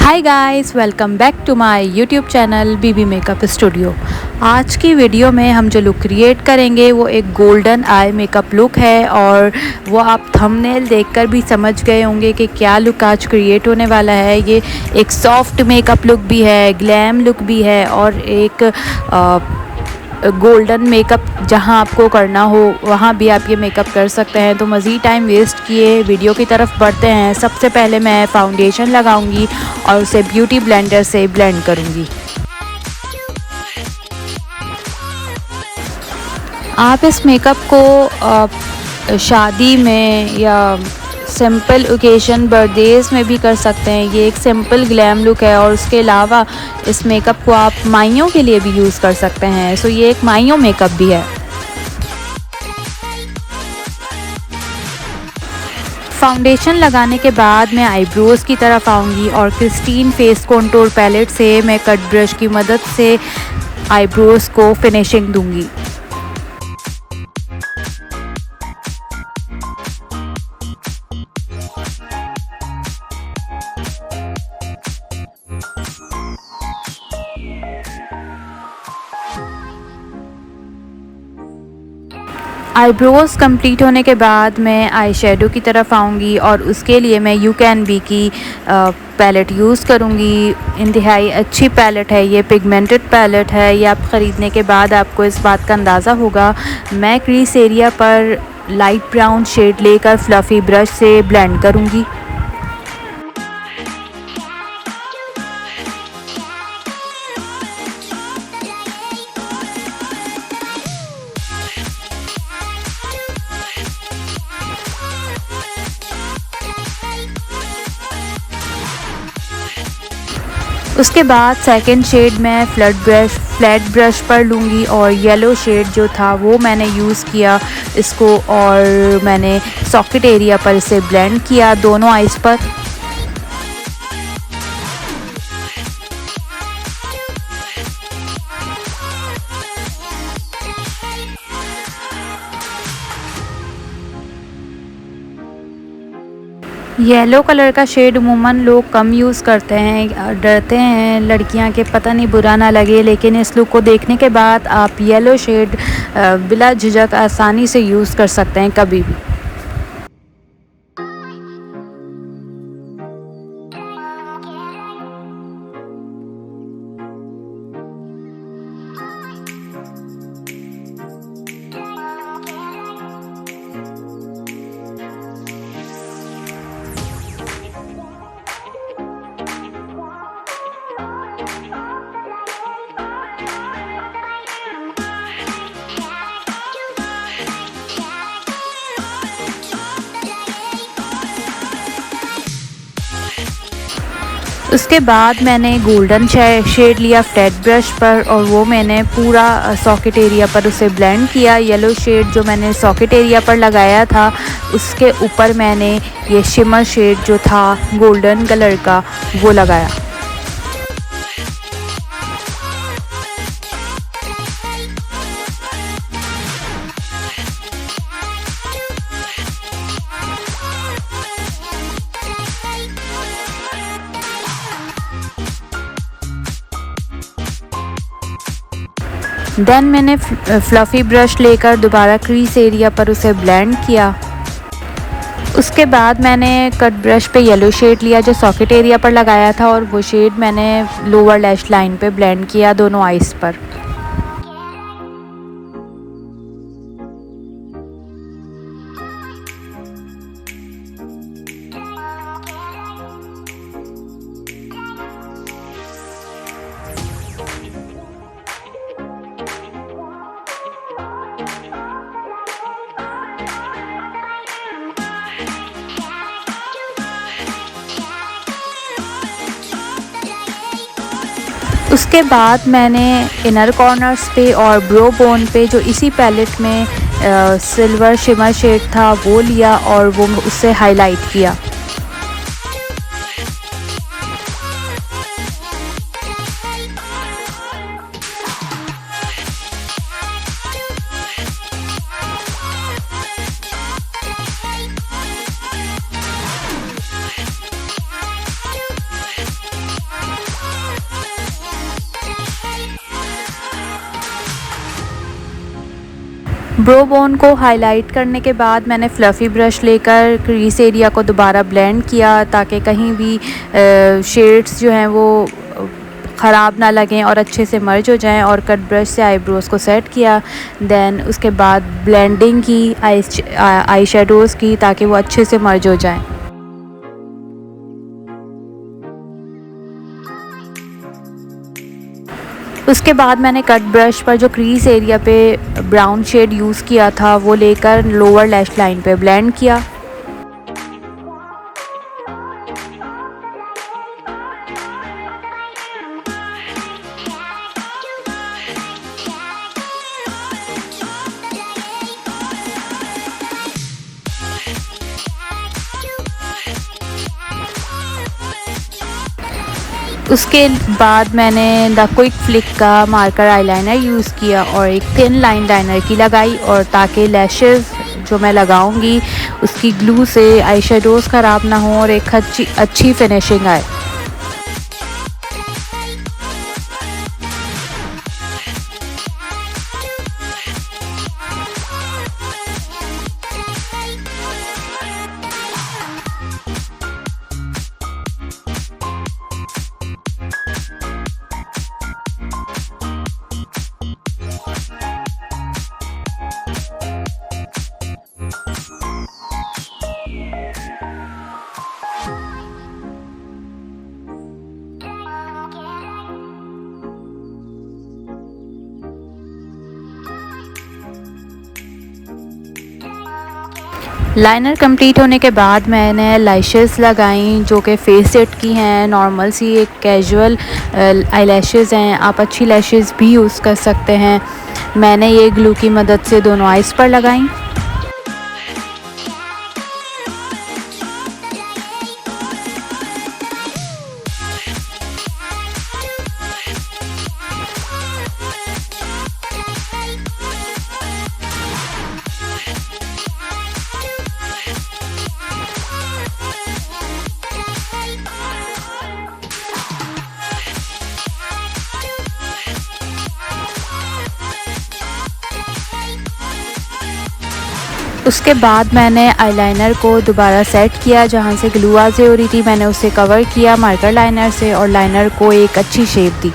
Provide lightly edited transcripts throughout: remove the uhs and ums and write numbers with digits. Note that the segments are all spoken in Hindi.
Hi guys, welcome back to my YouTube channel BB makeup studio. आज की वीडियो में हम जो लुक क्रिएट करेंगे वो एक गोल्डन आई मेकअप लुक है और वो आप थंबनेल देखकर भी समझ गए होंगे कि क्या लुक आज क्रिएट होने वाला है। ये एक सॉफ्ट मेकअप लुक भी है, ग्लैम लुक भी है और एक गोल्डन मेकअप जहां आपको करना हो वहां भी आप ये मेकअप कर सकते हैं। तो मज़ीद टाइम वेस्ट किए वीडियो की तरफ बढ़ते हैं। सबसे पहले मैं फाउंडेशन लगाऊंगी और उसे ब्यूटी ब्लेंडर से ब्लेंड करूंगी। आप इस मेकअप को शादी में या सिंपल ओकेशन बर्थडेज में भी कर सकते हैं। ये एक सिंपल ग्लैम लुक है और उसके अलावा इस मेकअप को आप माइयों के लिए भी यूज़ कर सकते हैं। सो ये एक माइयों मेकअप भी है। फाउंडेशन लगाने के बाद मैं आईब्रोज़ की तरफ आऊँगी और क्रिस्टीन फेस कंटूर पैलेट से मैं कट ब्रश की मदद से आईब्रोज़ को फिनिशिंग दूँगी। आईब्रोज़ कंप्लीट होने के बाद मैं आई शेडो की तरफ आऊँगी और उसके लिए मैं यू कैन बी की पैलेट यूज़ करूँगी। इंतहाई अच्छी पैलेट है, ये पिगमेंटेड पैलेट है। ये आप ख़रीदने के बाद आपको इस बात का अंदाज़ा होगा। मैं क्रीज एरिया पर लाइट ब्राउन शेड लेकर फ्लफ़ी ब्रश से ब्लेंड करूँगी। उसके बाद सेकंड शेड मैं फ्लैट ब्रश पर लूँगी और येलो शेड जो था वो मैंने यूज़ किया इसको और मैंने सॉकेट एरिया पर इसे ब्लेंड किया दोनों आइज़ पर। येलो कलर का शेड उमूमन लोग कम यूज़ करते हैं, डरते हैं लड़कियां के पता नहीं बुरा ना लगे, लेकिन इस लुक को देखने के बाद आप येलो शेड बिला झिझक आसानी से यूज़ कर सकते हैं कभी भी। उसके बाद मैंने गोल्डन शेड लिया फ्लैट ब्रश पर और वो मैंने पूरा सॉकेट एरिया पर उसे ब्लेंड किया। येलो शेड जो मैंने सॉकेट एरिया पर लगाया था उसके ऊपर मैंने ये शिमर शेड जो था गोल्डन कलर का वो लगाया। देन मैंने फ्लफ़ी ब्रश लेकर दोबारा क्रीज एरिया पर उसे ब्लेंड किया। उसके बाद मैंने कट ब्रश पे येलो शेड लिया जो सॉकेट एरिया पर लगाया था और वो शेड मैंने लोअर लैश लाइन पे ब्लेंड किया दोनों आइज़ पर। उसके बाद मैंने इनर कॉर्नर्स पे और ब्रो बोन पे जो इसी पैलेट में सिल्वर शिमर शेड था वो लिया और वो उससे हाईलाइट किया। ब्रो बोन को हाईलाइट करने के बाद मैंने फ्लफ़ी ब्रश लेकर क्रीज एरिया को दोबारा ब्लेंड किया ताकि कहीं भी शेड्स जो हैं वो ख़राब ना लगें और अच्छे से मर्ज हो जाएं। और कट ब्रश से आईब्रोज़ को सेट किया। देन उसके बाद ब्लेंडिंग की आई शेडोज़ की ताकि वो अच्छे से मर्ज हो जाएं। उसके बाद मैंने कट ब्रश पर जो क्रीज एरिया पे ब्राउन शेड यूज़ किया था वो लेकर लोअर लैश लाइन पे ब्लेंड किया। उसके बाद मैंने द क्विक फ्लिक का मार्कर आईलाइनर यूज़ किया और एक थिन लाइन लाइनर की लगाई, और ताकि लैशेस जो मैं लगाऊंगी उसकी ग्लू से आई शेडोज़ ख़राब ना हो और एक अच्छी फिनिशिंग आए। लाइनर कंप्लीट होने के बाद मैंने लैशेस लगाई जो कि फेस सेट की हैं, नॉर्मल सी एक कैजुअल आई लैशेज़ हैं। आप अच्छी लैशेज़ भी यूज़ कर सकते हैं। मैंने ये ग्लू की मदद से दोनों आइज़ पर लगाई। उसके बाद मैंने आईलाइनर को दोबारा सेट किया, जहाँ से ग्लू वाज़े हो रही थी मैंने उसे कवर किया मार्कर लाइनर से और लाइनर को एक अच्छी शेप दी।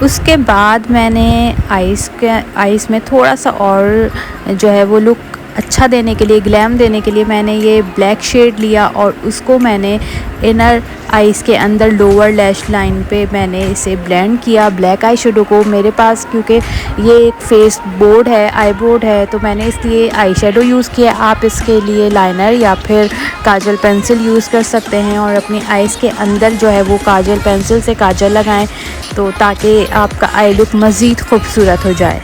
उसके बाद मैंने आइस में थोड़ा सा और जो है वो लुक अच्छा देने के लिए, ग्लैम देने के लिए मैंने ये ब्लैक शेड लिया और उसको मैंने इनर आइस के अंदर लोअर लैश लाइन पे मैंने इसे ब्लेंड किया ब्लैक आई शेडो को। मेरे पास क्योंकि ये एक फेस बोर्ड है, आई बोर्ड है, तो मैंने इसलिए आई शेडो यूज़ किया। आप इसके लिए लाइनर या फिर काजल पेंसिल यूज़ कर सकते हैं और अपनी आइज़ के अंदर जो है वो काजल पेंसिल से काजल लगाएं, तो ताकि आपका आई लुक मज़ीद खूबसूरत हो जाए।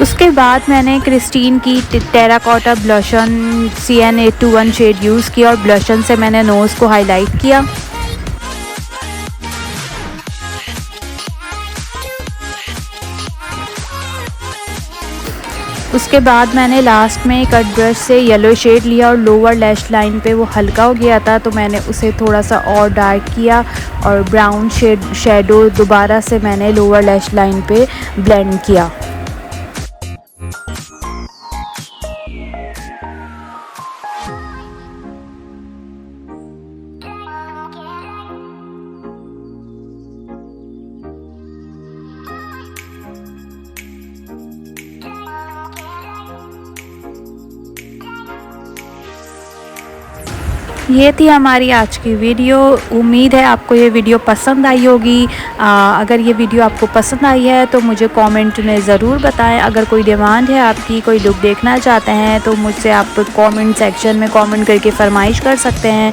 उसके बाद मैंने क्रिस्टीन की टेराकोटा ब्लशन CN821 शेड यूज़ किया और ब्लशन से मैंने नोज़ को हाईलाइट किया। उसके बाद मैंने लास्ट में कट ब्रश से येलो शेड लिया और लोअर लैश लाइन पे वो हल्का हो गया था, तो मैंने उसे थोड़ा सा और डार्क किया और ब्राउन शेडो दोबारा से मैंने लोअर लैश लाइन पे ब्लेंड किया। ये थी हमारी आज की वीडियो। उम्मीद है आपको ये वीडियो पसंद आई होगी। अगर ये वीडियो आपको पसंद आई है तो मुझे कमेंट में ज़रूर बताएं। अगर कोई डिमांड है आपकी, कोई लुक देखना चाहते हैं तो मुझसे आप कमेंट सेक्शन में कमेंट करके फरमाइश कर सकते हैं।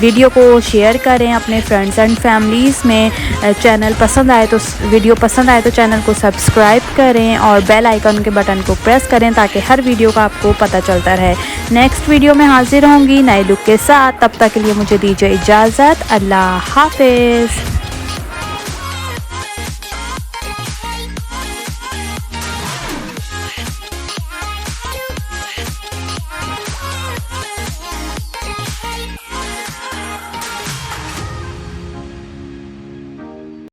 वीडियो को शेयर करें अपने फ्रेंड्स एंड फैमिलीज़ में। चैनल पसंद आए तो वीडियो पसंद आए तो चैनल को सब्सक्राइब करें और बेल आइकन के बटन को प्रेस करें ताकि हर वीडियो का आपको पता चलता रहे। नेक्स्ट वीडियो में हाजिर होंगी नए लुक के साथ। तब तक के लिए मुझे दीजिए इजाज़त। अल्लाह हाफिज़।